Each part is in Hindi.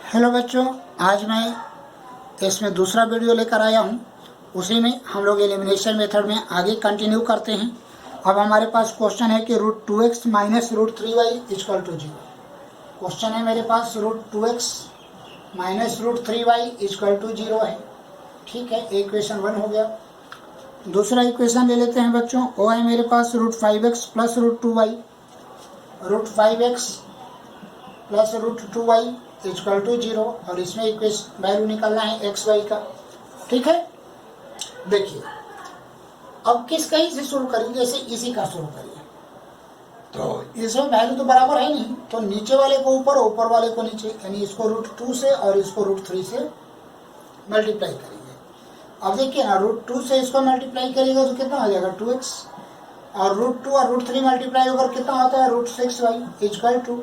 हेलो बच्चों, आज मैं इसमें दूसरा वीडियो लेकर आया हूँ। उसी में हम लोग एलिमिनेशन मेथड में आगे कंटिन्यू करते हैं। अब हमारे पास क्वेश्चन है कि √2x minus √3y equal to 0। Question है मेरे पास √2x minus √3y equal to 0 है। ठीक है, इक्वेशन 1 हो गया। दूसरा इक्वेशन ले लेते हैं बच्चों। वो है मेरे पास √5x plus √2y, √5x plus √2y equal to 0, और इसमें इक्वेशन वैल्यू निकालना है एक्स वाई का। ठीक है, देखिए अब किस कहीं से शुरू करेंगे, जैसे इसी का शुरू करिए। तो इसमें वैल्यू तो बराबर है नहीं, तो नीचे वाले को ऊपर, ऊपर वाले को नीचे, यानी इसको √2 से और इसको √3 से मल्टीप्लाई करेंगे। अब देखिए ना, √2 से इसको मल्टीप्लाई करिएगा तो कितना हो जाएगा 2x, और √2 और √3 मल्टीप्लाई होकर कितना होता है √6y इक्वल टू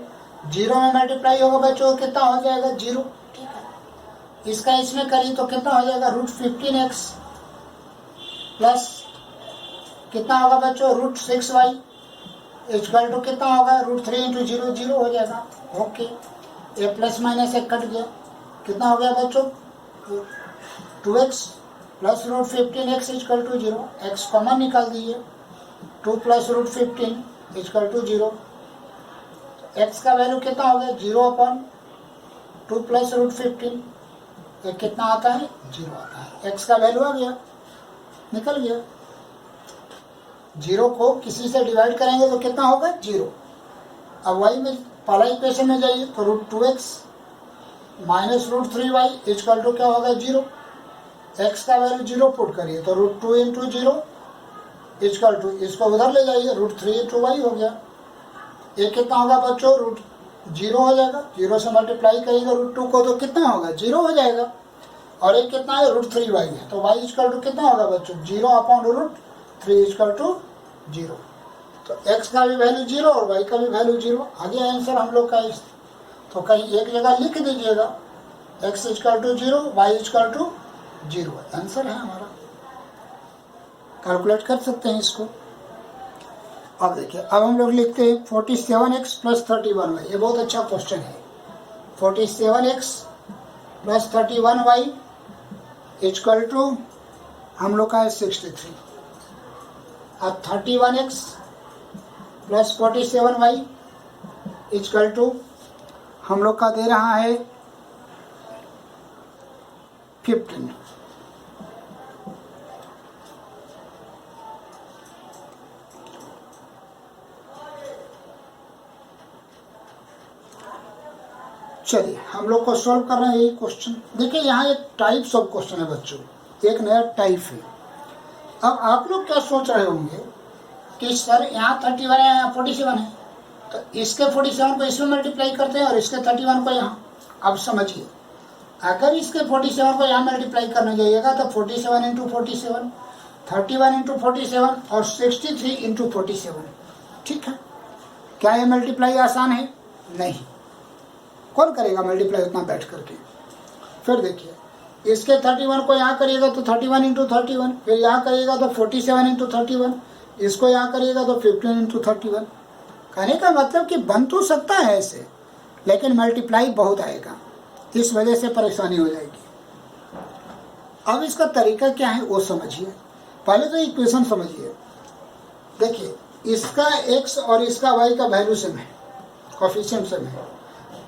0 में मल्टीप्लाई होगा बच्चों, कितना हो जाएगा 0। ठीक है, इसका इसमें करिए तो कितना हो जाएगा √15x प्लस कितना होगा बच्चों √6y इक्वल टू कितना होगा √3 इंटू 0, 0 हो जाएगा। ओके, ये प्लस माइनस एक कट गया, कितना हो गया बच्चों 2x plus √15x equal to 0। x common निकाल दीजिए, 2 प्लस √15 इक्वल टू 0। x का वैल्यू कितना हो गया 0/2 प्लस √15, ये कितना आता है 0 आता है। x का वैल्यू आ गया, निकल गया। 0 को किसी से डिवाइड करेंगे तो कितना होगा 0। अब y में पहला इक्वेशन में जाइए तो √2x minus √3y equal to क्या होगा 0। x का वैल्यू 0 पुट करिए तो √2 इंटू 0 इक्वल टू, इसको उधर ले जाइए √3 इंटू y हो गया। ये कितना होगा बच्चों √0 हो जाएगा, 0 से मल्टीप्लाई करिएगा √2 को तो कितना होगा 0 हो जाएगा। और एक कितना है √3y है, तो y इक्वल टू कितना होगा बच्चों 0/√3 इक्वल टू 0। तो x का भी वैल्यू 0 और y का भी वैल्यू 0 आ गया आंसर हम लोग का। इस तो कहीं एक जगह लिख दीजिएगा x equal to 0, y equal to 0 answer है हमारा। कैलकुलेट कर सकते हैं इसको। अब देखिए, अब हम लोग लिखते हैं 47x प्लस 31y। ये बहुत अच्छा क्वेश्चन है। 47x plus 31y equal to हम लोग का है 63। अब 31x plus 47y equal to हम लोग का दे रहा है 15। चलिए हम लोग को सॉल्व कर रहे हैं यही क्वेश्चन। देखिए यहाँ एक टाइप्स ऑफ क्वेश्चन है बच्चों, एक नया टाइप है। अब आप लोग क्या सोच रहे होंगे कि सर यहाँ 31 है, यहाँ 47 है, तो इसके 47 को इसमें मल्टीप्लाई करते हैं और इसके 31 को यहाँ। अब समझिए, अगर इसके 47 को यहाँ मल्टीप्लाई करने जाइएगा तो 47 इंटू 47, 31 इंटू 47 और 63 इंटू 47। ठीक है, क्या ये मल्टीप्लाई आसान है? नहीं, कौन करेगा मल्टीप्लाई उतना बैठ करके। फिर देखिए, इसके 31 को यहाँ करिएगा तो 31 इंटू 31, फिर यहाँ करिएगा तो 47 इंटू 31, इसको यहाँ करिएगा तो 15 इंटू 31। कहने का मतलब कि बन तो सकता है ऐसे, लेकिन मल्टीप्लाई बहुत आएगा, इस वजह से परेशानी हो जाएगी। अब इसका तरीका क्या है वो समझिए। पहले तो इक्वेशन समझिए। देखिए, इसका x और इसका y का वैल्यू सेम है, कोफिशिएंट सेम है।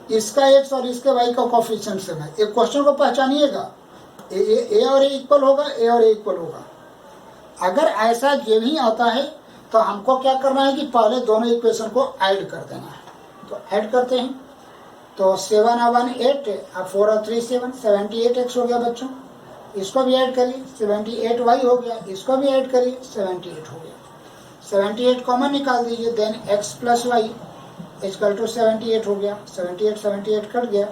इसका x और इसके y का कोफिशिएंट सेम है। एक क्वेश्चन को पहचानिएगा, ए और ए इक्वल होगा, ए और ए इक्वल होगा। अगर ऐसा ये भी आता है तो हमको क्या करना है कि पहले दोनों इक्वेशन को ऐड कर देना है। तो ऐड करते हैं, तो 7 और 1 8, 4 और 3 7, 78x हो गया बच्चों। इसको भी ऐड करिए, 78y हो गया। इसको भी ऐड करिए, 78 हो गया। 78 कॉमन निकाल दीजिए, then x plus y equal to 78 हो गया। 78 कट गया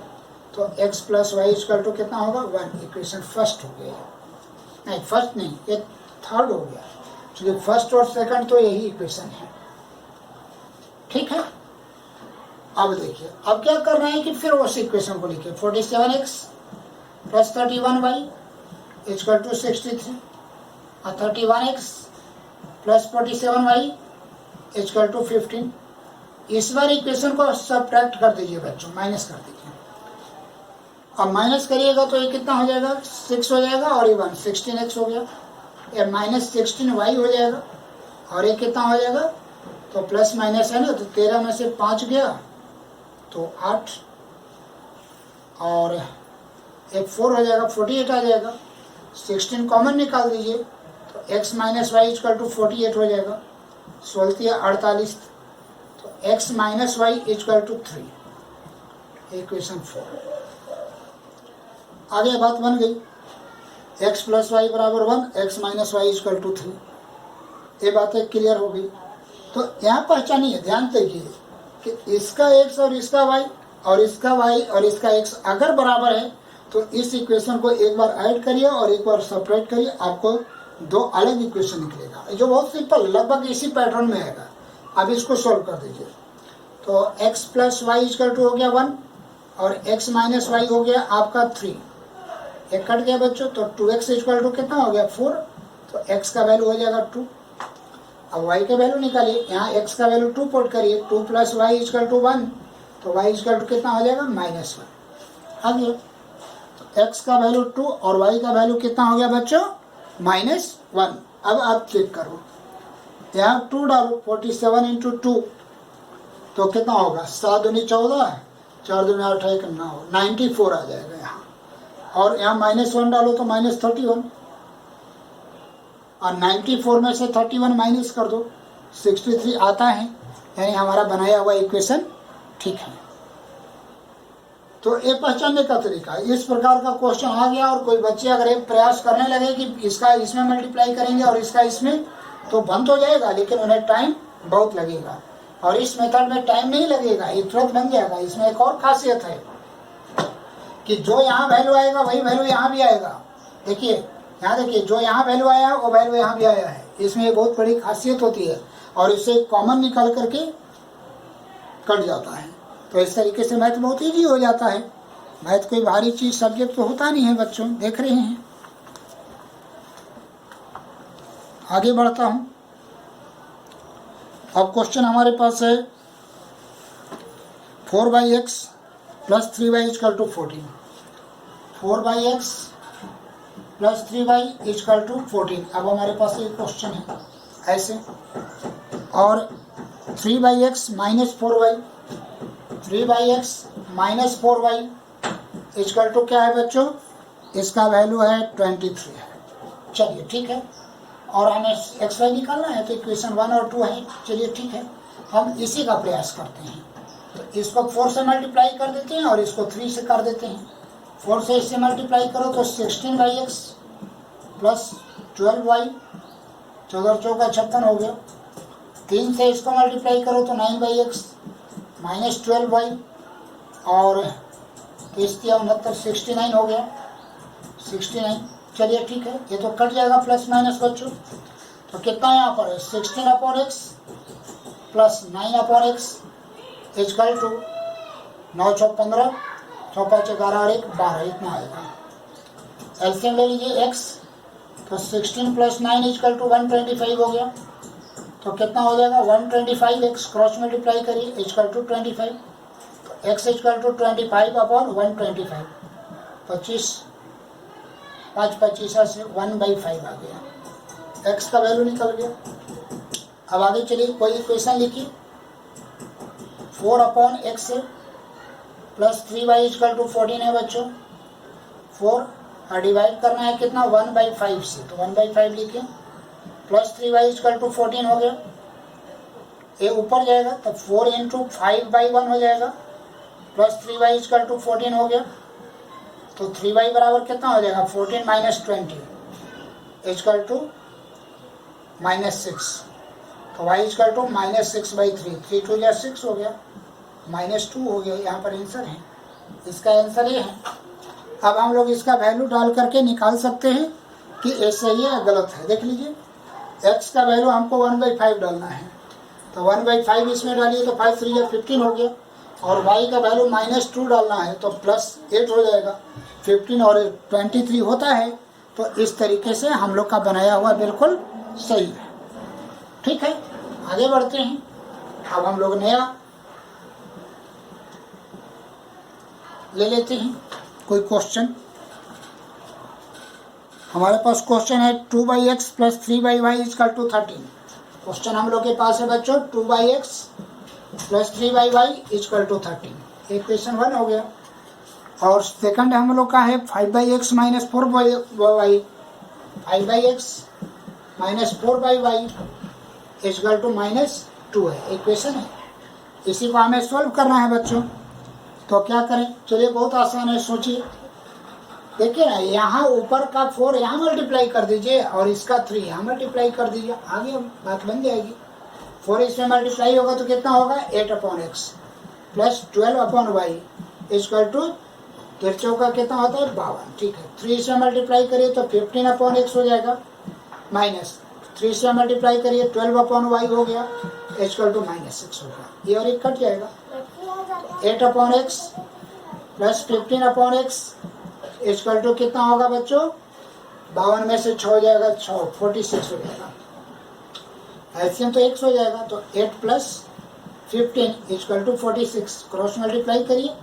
तो x plus y equal to कितना होगा 1। इक्वेशन फर्स्ट हो गया, नहीं फर्स्ट नहीं, ये थर्ड हो गया, क्योंकि फर्स्ट और सेकंड तो यही इक्वेशन है। ठीक है, अब देखिए, अब क्या करना है कि फिर उस इक्वेशन को लिखिए 47x plus 31y equal to 63 और 31x plus 47y equal to 15। . इस बार इक्वेशन को सब्ट्रैक्ट कर दीजिए बच्चों, माइनस कर दीजिए। अब माइनस करिएगा तो ये कितना हो जाएगा, 6 हो जाएगा, और ये 1 16x हो गया। ये माइनस 16y हो जाएगा, और ये कितना हो जाएगा, तो प्लस माइनस है ना, तो 13 में से 5 गया तो 8, और एक 4 हो जाएगा, 48 आ जाएगा। 16 कॉमन निकाल दीजिए तो x minus y equal to 48 हो जाएगा। 16 48, तो x minus y equal to 3, equation 4। आगे बात बन गई, x प्लस वाई बराबर 1, x minus y equal to 3। ये बातें क्लियर हो गई। तो यहाँ पहचानिए, ध्यान दीजिए कि इसका x और इसका y और इसका y और इसका x अगर बराबर है तो इस इक्वेशन को एक बार ऐड करिए और एक बार सेपरेट करिए, आपको दो अलग इक्वेशन निकलेगा, जो बहुत सिंपल, लगभग इसी पैटर्न में आएगा। अब इसको सॉल्व कर दीजिए। तो x plus y equal to हो गया 1 और x माइनस वाई हो गया आपका 3, एक कट गया बच्चों। तो 2x इक्वल टू कितना हो गया 4, तो x का वैल्यू हो जाएगा 2। अब y का वैल्यू निकालिए, यहाँ x का वैल्यू 2 पुट करिए, 2 प्लस वाई इक्वल टू 1, तो y इक्वल टू कितना हो जाएगा -1 आ गया। तो x का वैल्यू 2 और y का वैल्यू कितना हो गया बच्चों, -1। अब आप चेक करो, यहाँ 2 डालो, 47 इंटू 2 तो कितना होगा, 7 दूनी 14, 4 दूनी 8 1 9, 94 आ जाएगा यहाँ। और यहाँ -1 डालो तो -31, और 94 में से 31 माइनस कर दो, 63 आता है, यानी हमारा बनाया हुआ इक्वेशन ठीक है। तो ये पहचानने का तरीका है। इस प्रकार का क्वेश्चन आ गया और कोई बच्चे अगर एक प्रयास करने लगे कि इसका इसमें मल्टीप्लाई करेंगे और इसका इसमें, तो बन तो जाएगा, लेकिन उन्हें टाइम बहुत लगेगा। और इस मेथड में टाइम नहीं लगेगा, ये तुरंत बन जाएगा। इसमें एक और खासियत है कि जो यहाँ वैल्यू आएगा वही वैल्यू यहाँ भी आएगा। देखिए यहाँ, देखिए जो यहाँ वैल्यू आया है वो वैल्यू यहाँ भी आया है, इसमें बहुत बड़ी खासियत होती है। और इससे कॉमन निकाल करके कट जाता है। तो इस तरीके से मैथ बहुत ईजी हो जाता है। मैथ कोई भारी चीज सब्जेक्ट तो होता नहीं है बच्चों, देख रहे हैं। आगे बढ़ता हूँ। अब क्वेश्चन हमारे पास है 4/x plus 3y equal to 14। 4/x plus 3y equal to 14। अब हमारे पास एक क्वेश्चन है ऐसे, और 3/x minus 4y, 3/x minus 4y equal to क्या है बच्चों, इसका वैल्यू है 23 है। चलिए ठीक है, और हमें एक्स वाई निकालना है, तो इक्वेशन 1 और 2 है। चलिए ठीक है, हम इसी का प्रयास करते हैं। तो इसको 4 से मल्टीप्लाई कर देते हैं और इसको 3 से कर देते हैं। 4 से इससे मल्टीप्लाई करो तो 16/x प्लस 12y, 14 चौका 56 हो गया। 3 से इसको मल्टीप्लाई करो तो 9/x माइनस 12y, और 69 69 हो गया, 69। चलिए ठीक है, ये तो कट जाएगा प्लस माइनस बच्चों। तो कितना यहाँ पर है, 16/x plus 9/x equal to 9 चौक 15, 6 5 11 और 1 12, इतना आएगा। एलसीएम ले लीजिए x, तो 16 प्लस 9 इक्वल टू 125 हो गया। तो कितना हो जाएगा 125x, क्रॉस मल्टीप्लाई करिए, इक्वल टू 25। तो x इक्वल टू 25/125, 25 5 25 से 1/5 आ गया। x का वैल्यू निकल गया। अब आगे चलिए, कोई इक्वेशन लिखिए। 4/x plus 3y equal to 14 है बच्चों। 4 डिवाइड करना है कितना, 1/5 से, तो 1/5 लिखिए, प्लस 3y इक्वल टू 14 हो गया। ये ऊपर जाएगा तो 4 इंटू 5/1 हो जाएगा, प्लस 3y इक्वल टू 14 हो गया। तो 3y बराबर कितना हो जाएगा, 14 माइनस 20 इक्वल टू -6। तो y इक्वल टू -6/3, 3 2 या 6 हो गया, -2 हो गया। यहाँ पर आंसर है, इसका आंसर ये है। अब हम लोग इसका वैल्यू डाल करके निकाल सकते हैं कि ये सही है या गलत है। देख लीजिए, x का वैल्यू हमको 1/5 डालना है, तो 1/5 इसमें डालिए तो 5 3 या 15 हो गया। और y का वैल्यू -2 डालना है तो +8 हो जाएगा। 15 और 23 होता है। तो इस तरीके से हम लोग का बनाया हुआ बिल्कुल सही है। ठीक है, आगे बढ़ते हैं। अब हम लोग नया ले लेते हैं। कोई क्वेश्चन? हमारे पास क्वेश्चन है 2/x plus 3/y is equal to 13। Question हम लोग के पास है बच्चों 2/x plus 3/y is equal to 13। Equation 1 हो गया। और सेकंड हम लोग का है 5/x minus 4/y, 5/x minus 4/y is equal to -2 है, इक्वेशन है। इसी को हमें सॉल्व करना है बच्चों। तो क्या करें? चलिए बहुत आसान है, सोचिए। देखिए ना, यहाँ ऊपर का 4 यहाँ मल्टीप्लाई कर दीजिए और इसका 3 यहाँ मल्टीप्लाई कर दीजिए, आगे बात बन जाएगी। 4 इसमें मल्टीप्लाई होगा तो कितना होगा 8/x plus 12/y is equal to 13 का कितना होता है 52। ठीक है, 3 से मल्टीप्लाई करिए तो 15/x हो जाएगा, माइनस 3 से मल्टीप्लाई करिए 12/y हो गया इजकल टू -6 होगा। ये और एक कट जाएगा। 8/x plus 15/x is equal to कितना होगा बच्चों 52 में से 6 हो जाएगा 6, 46 हो जाएगा। एलसीएम तो x हो जाएगा, तो 8 plus 15 equal to 46, cross multiply करिए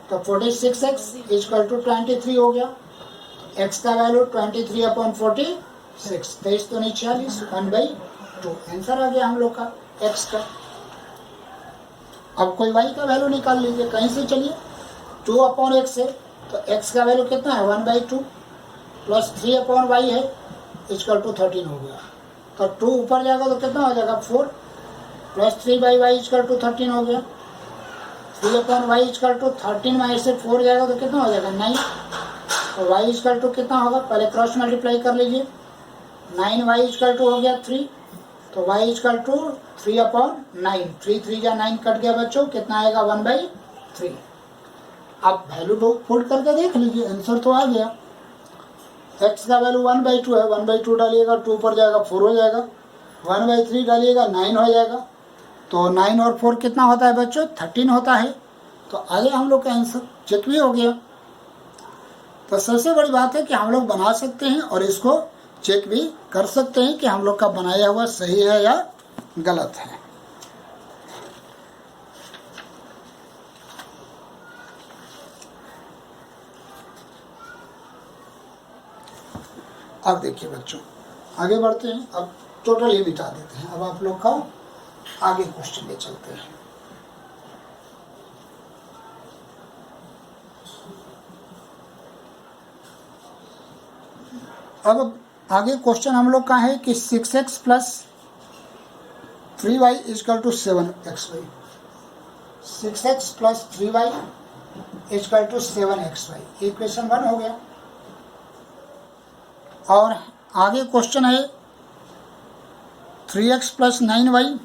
तो 46x इजकल टू 23 हो गया। x का वैल्यू 23/46, 23 तो नहीं 46, 1/2 आंसर आ गया हम लोग का x का। अब कोई y का वैल्यू निकाल लीजिए कहीं से। चलिए 2/x है तो x का वैल्यू कितना है 1/2 प्लस 3/y है इजकल टू 13 हो गया। तो 2 ऊपर जाएगा तो कितना हो जाएगा 4 प्लस 3/y इजकल टू 13 हो गया। 3/y इजकल टू 13 में से 4 जाएगा तो कितना हो जाएगा 9। तो y इजकल टू कितना होगा, पहले क्रॉस मल्टीप्लाई कर लीजिए। 9y इजकल टू हो गया 3, तो y इजकल टू 3/9, 3 3 जा 9 कट गया बच्चों, कितना आएगा 1/3। आप वैल्यू पुट करके देख लीजिए, आंसर तो आ गया। x का वैल्यू 1/2 है, 1/2 डालिएगा 2 पर जाएगा 4 हो जाएगा, 1/3 डालिएगा 9 हो जाएगा। तो 9 और 4 कितना होता है बच्चों 13 होता है। तो आगे हम लोग का आंसर चेक भी हो गया। तो सबसे बड़ी बात है कि हम लोग बना सकते हैं और इसको चेक भी कर सकते हैं कि हम लोग का बनाया हुआ सही है या गलत है। अब देखिए बच्चों आगे बढ़ते हैं। अब टोटल ये बिता देते हैं। अब आप लोग का आगे क्वेश्चन ले चलते हैं। अब आगे क्वेश्चन हम लोग का है कि 6x plus 3y equal to 7xy। 6x plus 3y equal to 7xy, equation 1 हो गया। और आगे क्वेश्चन है 3x plus 9y,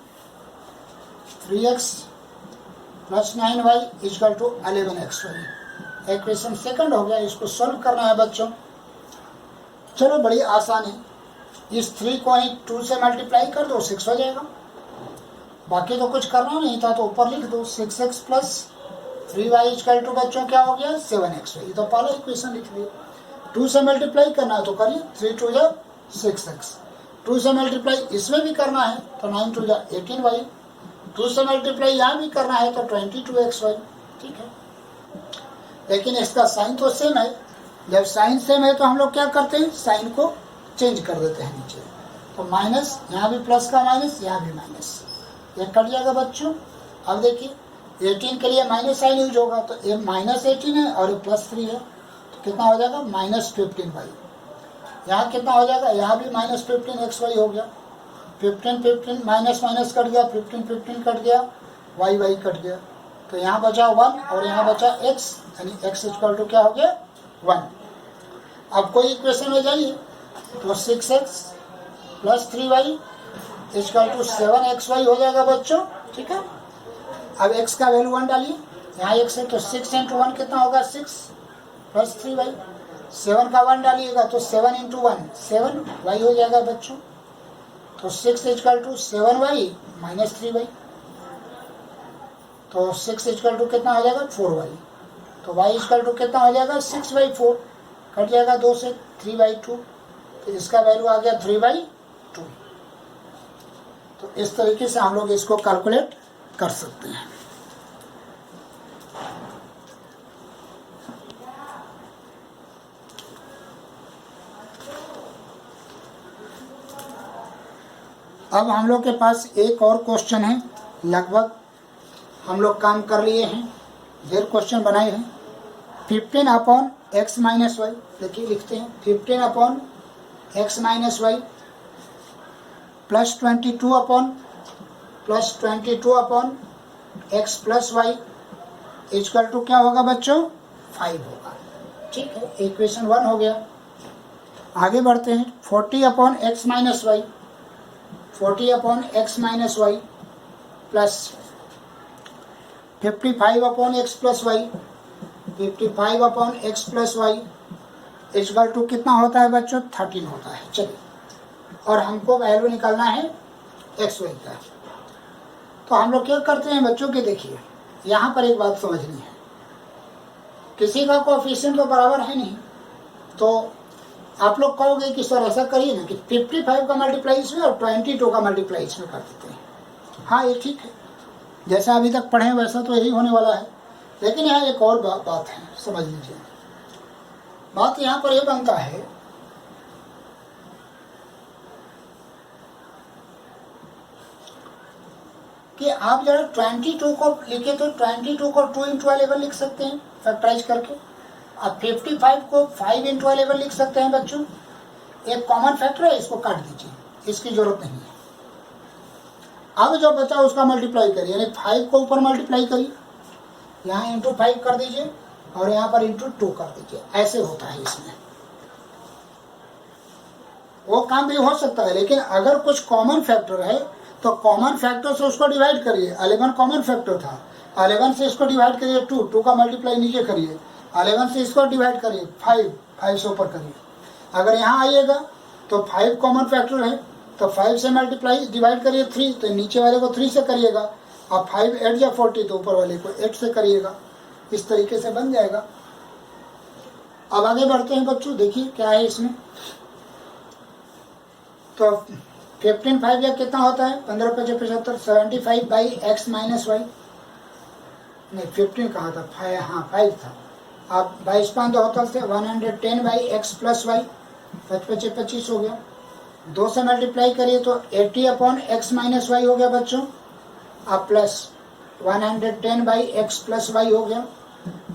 3x plus 9y equal to 11xy, equation second हो गया। इसको सॉल्व करना है बच्चों। चलो बड़ी आसान है। इस 3 को 2 से मल्टीप्लाई कर दो 6 हो जाएगा। बाकी तो कुछ करना नहीं था, तो ऊपर लिख दो 6x plus 3y equal to बच्चों क्या हो गया 7xy। ये तो पहला इक्वेशन लिख दिया। 2 से मल्टीप्लाई करना है तो करिए, 3 2 जा 6x। 2 से मल्टीप्लाई इसमें भी करना है तो 9 2 जा 18y। 2 से मल्टीप्लाई यहाँ भी करना है तो 22xy। ठीक है, लेकिन इसका साइन तो सेम है। जब साइन सेम है तो हम लोग क्या करते हैं, साइन को चेंज कर देते हैं नीचे। तो माइनस, यहाँ भी प्लस का माइनस, यहाँ भी माइनस, ये कट जाएगा बच्चों। अब देखिए 18 के लिए माइनस साइन यूज होगा, तो ये -18 है और ये +3 है, तो कितना हो जाएगा -15y। यहाँ कितना हो जाएगा, यहाँ भी -15xy हो गया। 15 15 माइनस माइनस कट गया, 15 15 कट गया, y कट गया। तो यहाँ बचा 1 और यहाँ बचा x, यानी x इक्वल टू क्या हो गया 1। अब कोई इक्वेशन में जाइए तो 6x plus 3y equal to 7xy हो जाएगा बच्चों। ठीक है, अब x का वैल्यू 1 डालिए, यहाँ x है तो 6 × 1 कितना होगा 6 प्लस 3y। 7 का 1 डालिएगा तो 7 × 1 7y हो जाएगा बच्चों। तो 6 equal to 7y minus 3y, तो 6 इक्वल टू कितना हो जाएगा 4y। तो y इक्वल टू कितना हो जाएगा 6/4, कट जाएगा 2 से 3/2, तो इसका वैल्यू आ गया 3/2। तो इस तरीके से हम लोग इसको कैलकुलेट कर सकते हैं। अब हम लोग के पास एक और क्वेश्चन है, लगभग हम लोग काम कर लिए हैं, ढेर क्वेश्चन बनाए हैं। 15 अपॉन एक्स माइनस वाई, देखिए लिखते हैं 15 upon x minus y plus 22 upon x plus y equal to क्या होगा बच्चों, 5 होगा। ठीक है, इक्वेशन 1 हो गया। आगे बढ़ते हैं, 40 upon x minus y, 40 upon x minus y plus 55 upon x plus y, 55 upon x plus y equal to कितना होता है बच्चों, 13 होता है। चलिए, और हमको वैल्यू निकालना है एक्स वाई का। तो हम लोग क्या करते हैं बच्चों के, देखिए यहाँ पर एक बात समझनी है, किसी का कोएफिशिएंट तो बराबर है नहीं, तो आप लोग कहोगे कि सर ऐसा करिए ना कि 55 का मल्टीप्लाई इसमें और 22 का मल्टीप्लाई इसमें कर देते हैं। हाँ, ये ठीक है, जैसा अभी तक पढ़े वैसा तो यही होने वाला है। लेकिन यहाँ एक और बात है, समझ लीजिए। बात यहाँ पर यह बनता है कि आप जरा 22 को लिखे तो 22 को 2 इंटू 11 लिख सकते हैं फैक्टराइज करके। अब 55 को 5 इंटू 11 लिख सकते हैं बच्चों। एक कॉमन फैक्टर है, इसको काट दीजिए, इसकी जरूरत नहीं है। अब जो बचा उसका मल्टीप्लाई करिए, यानी 5 को ऊपर मल्टीप्लाई करिए, यहाँ इंटू 5 कर दीजिए और यहाँ पर इंटू 2 कर दीजिए। ऐसे होता है इसमें, वो काम भी हो सकता है। लेकिन अगर कुछ कॉमन फैक्टर है तो कॉमन फैक्टर से उसको डिवाइड करिए। 11 कॉमन फैक्टर था, 11 से इसको डिवाइड करिए 2 का मल्टीप्लाई नीचे करिए, 11 से इसको डिवाइड करिए 5 से ऊपर करिए। अगर यहाँ आइएगा तो 5 कॉमन फैक्टर है, तो 5 से मल्टीप्लाई डिवाइड करिए 3, तो नीचे वाले को 3 से करिएगा। अब 5 8 या 40, तो ऊपर वाले को 8 से करिएगा। इस तरीके से बन जाएगा। अब आगे बढ़ते हैं बच्चों, देखिए क्या है इसमें। तो 15 5 या कितना होता है, 15 5 75, 75 बाई एक्स माइनस वाई, नहीं 15 कहा था, 5, हाँ 5 था। अब 22 5 होता है 110 बाई एक्स प्लस वाई, 25 25 हो गया। 2 से मल्टीप्लाई करिए तो 80 अपॉन एक्स माइनस वाई हो गया बच्चों। अब plus 110 by x plus y हो गया,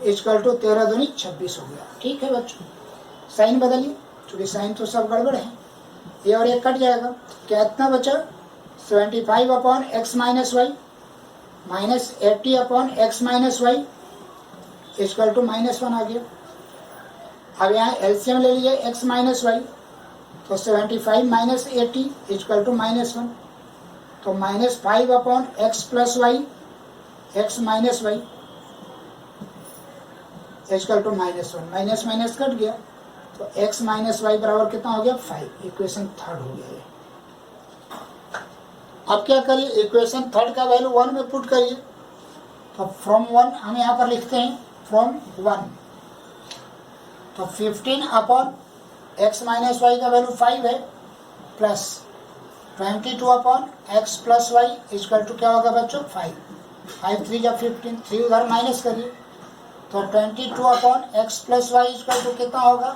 इक्वल टू 13 दूनी 26 हो गया। ठीक है बच्चों, साइन बदलिए, क्योंकि साइन तो सब गड़बड़ है। ये और ये कट जाएगा, क्या इतना बचा, 75 upon x minus y minus 80 upon x minus y equal to -1 आ गया। अब यहाँ एलसीएम ले लीजिए एक्स माइनस वाई, तो 75 माइनस 80 इक्वल टू -1, तो -5 upon x plus y x minus y equal to -1, minus minus cut गया, तो x माइनस वाई बराबर कितना हो गया, 5। इक्वेशन 3 हो गया ये। अब क्या करिए, इक्वेशन 3 का वैल्यू 1 में पुट करिए। तो फ्रॉम 1 हम यहाँ पर लिखते हैं फ्रॉम 1, तो 15 अपॉन x माइनस वाई का वैल्यू 5 है, plus 22 upon x plus y equal to क्या होगा बच्चों, 5 3 या 15, 3 उधर माइनस करिए, तो 22 upon x plus y equal to कितना होगा,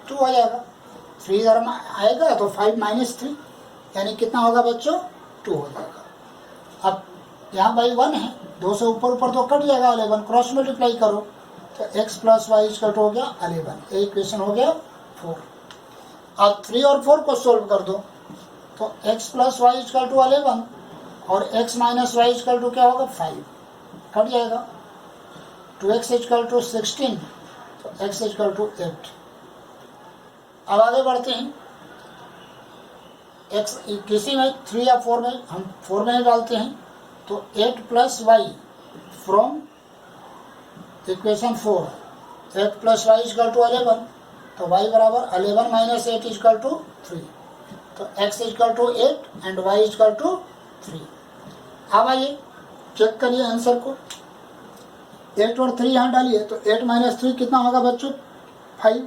2 हो जाएगा। 3 इधर आएगा तो 5 माइनस 3, यानी कितना होगा बच्चों, 2 हो जाएगा। अब यहाँ बाई 1 है, 2 से ऊपर ऊपर तो कट जाएगा, 11 क्रॉस मल्टीप्लाई करो तो x plus y equal to हो गया 11। ये इक्वेशन हो गया 4। अब 3 और 4 को सोल्व कर दो, तो x plus y equal to 11 और x minus y equal to क्या होगा, 5, कट जाएगा। 2x इक्वल टू 16, तो x इक्वल टू 8। अब आगे बढ़ते हैं, x किसी में 3 या 4 में, हम 4 में डालते हैं, तो 8 plus y from equation 4, 8 plus y equal to 11, तो y बराबर 11 माइनस 8 इक्वल टू 3, तो x equal to 8 and y equal to 3। अब आइए चेक करिए आंसर को, 8 और 3 यहाँ डालिए, तो 8 माइनस 3 कितना होगा बच्चों, 5,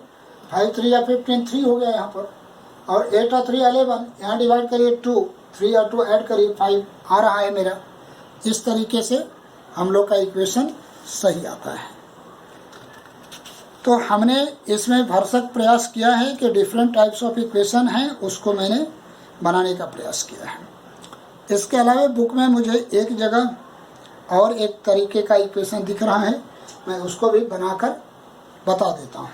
5 3 या 15, 3 हो गया यहाँ पर, और 8 और 3 11, यहाँ डिवाइड करिए 2, 3 और 2 ऐड करिए 5 आ रहा है मेरा। इस तरीके से हम लोग का इक्वेशन सही आता है। तो हमने इसमें भरसक प्रयास किया है कि डिफरेंट टाइप्स ऑफ इक्वेशन हैं, उसको मैंने बनाने का प्रयास किया है। इसके अलावा बुक में मुझे एक जगह और एक तरीके का इक्वेशन दिख रहा है, मैं उसको भी बनाकर बता देता हूँ।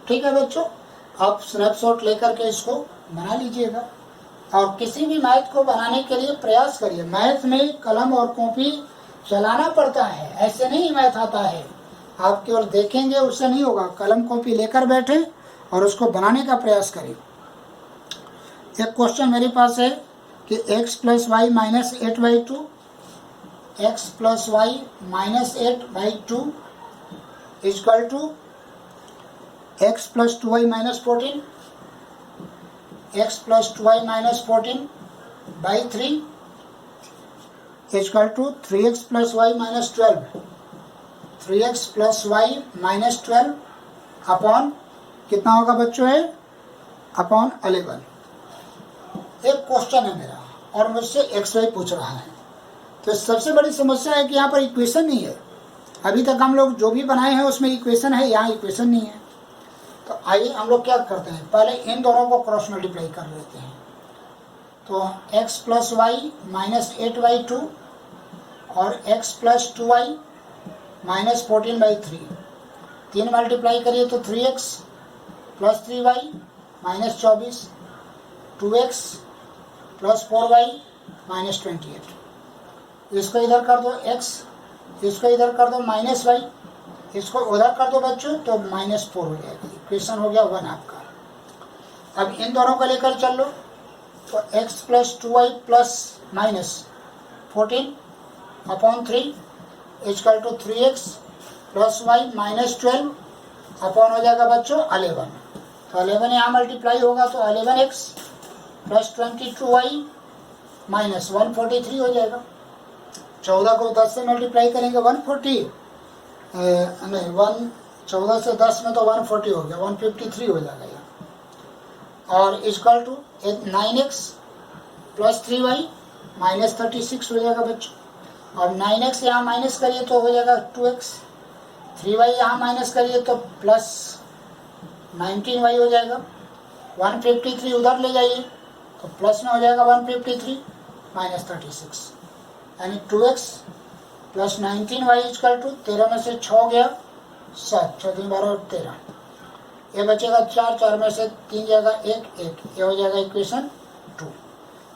ठीक है बच्चों, आप स्नैपशॉट लेकर के इसको बना लीजिएगा और किसी भी मैथ को बनाने के लिए प्रयास करिए। मैथ में कलम और कॉपी चलाना पड़ता है, ऐसे नहीं मैथ आता है। आप केवल देखेंगे उससे नहीं होगा, कलम कॉपी लेकर बैठे और उसको बनाने का प्रयास करें। एक क्वेश्चन मेरे पास है कि x plus y minus 8/2, x plus y minus 8/2 equal to x plus 2y minus 14, x plus 2y minus 14/3 equal to 3x plus y minus 12, 3x plus y minus 12 upon कितना होगा बच्चों है, अपॉन 11। एक क्वेश्चन है मेरा और मुझसे एक्स वाई पूछ रहा है। तो सबसे बड़ी समस्या है कि यहाँ पर इक्वेशन नहीं है। अभी तक हम लोग जो भी बनाए हैं उसमें इक्वेशन है, यहाँ इक्वेशन नहीं है। तो आइए हम लोग क्या करते हैं, पहले इन दोनों को क्रॉस मल्टीप्लाई कर लेते हैं। तो x प्लस वाई माइनस 8/2 और x plus 2y minus 14/3, 3 multiply करिए तो 3x plus 3y minus 24, 2x plus 4y minus 28। इसको इधर कर दो x, इसको इधर कर दो माइनस y, इसको उधर कर दो बच्चों तो माइनस 4 हो जाएगा। इक्वेशन हो गया 1 आपका। अब इन दोनों को लेकर चल लो तो x plus 2y plus minus 14 upon 3 equal to 3x plus y minus 12 upon हो जाएगा बच्चों 11। तो 11 यहाँ मल्टीप्लाई होगा तो 11x प्लस 22y माइनस 143 हो जाएगा। 14 को 10 से मल्टीप्लाई करेंगे 140, नहीं 14 से 10 में तो 140 हो गया, 153 हो जाएगा यहाँ। और equal to 9x plus 3y minus 36 हो जाएगा बच्चों। और 9x यहाँ माइनस करिए तो हो जाएगा 2x, 3y यहाँ माइनस करिए तो प्लस 19y हो जाएगा। 153 उधर ले जाइए तो प्लस में हो जाएगा 153 माइनस 36, यानी 2x plus 19y equal to 13 में से 6 गया 7, 6 3 12 और 13, ये बचेगा 4, 4 में से 3 जाएगा 1, 1, ये हो जाएगा इक्वेशन 2।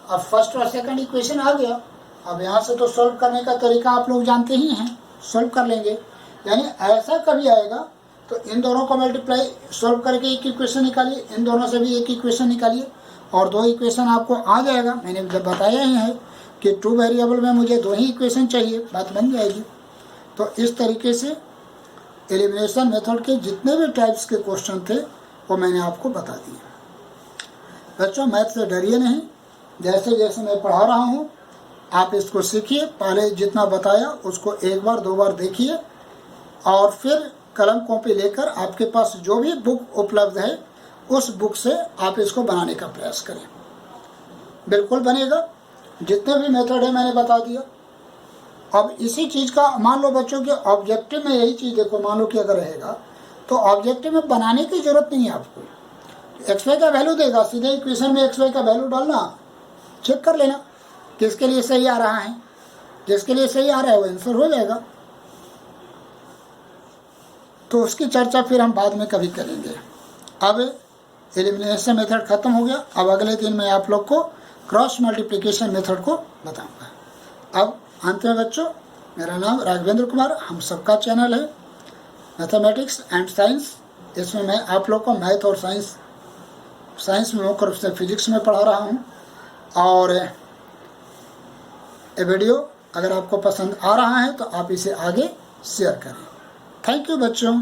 अब फर्स्ट और सेकंड इक्वेशन आ गया। अब यहाँ से तो सॉल्व करने का तरीका आप लोग जानते ही हैं, सॉल्व कर लेंगे। यानी ऐसा कभी आएगा तो इन दोनों को मल्टीप्लाई सॉल्व करके एक इक्वेशन निकालिए, इन दोनों से भी एक इक्वेशन निकालिए और 2 इक्वेशन आपको आ जाएगा। मैंने जब बताया ही है कि 2 वेरिएबल में मुझे 2 ही इक्वेशन चाहिए, बात बन जाएगी। तो इस तरीके से एलिमिनेशन मेथड के जितने भी टाइप्स के क्वेश्चन थे वो मैंने आपको बता दिए। बच्चों मैथ से डरिए नहीं, जैसे जैसे मैं पढ़ा रहा हूँ आप इसको सीखिए। पहले जितना बताया उसको 1 बार 2 बार देखिए और फिर कलम कॉपी लेकर आपके पास जो भी बुक उपलब्ध है उस बुक से आप इसको बनाने का प्रयास करें, बिल्कुल बनेगा। जितने भी मेथड है मैंने बता दिया। अब इसी चीज़ का मान लो बच्चों के ऑब्जेक्टिव में यही चीज़ देखो, मान लो कि अगर रहेगा तो ऑब्जेक्टिव में बनाने की जरूरत नहीं है आपको। एक्स वाई का वैल्यू देगा, सीधे इक्वेशन में एक्स वाई का वैल्यू डालना, चेक कर लेना किसके लिए सही आ रहा है। जिसके लिए सही आ रहा है वो आंसर हो जाएगा। तो उसकी चर्चा फिर हम बाद में कभी करेंगे। अब एलिमिनेशन मेथड खत्म हो गया। अब अगले दिन मैं आप लोग को क्रॉस मल्टीप्लिकेशन मेथड को बताऊंगा। अब अंत में बच्चों, मेरा नाम राघवेंद्र कुमार, हम सबका चैनल है मैथमेटिक्स एंड साइंस। इसमें मैं आप लोग को मैथ और साइंस में मुख्य रूप से फिजिक्स में पढ़ा रहा हूँ। और ये वीडियो अगर आपको पसंद आ रहा है तो आप इसे आगे शेयर करें। थैंक यू बच्चों।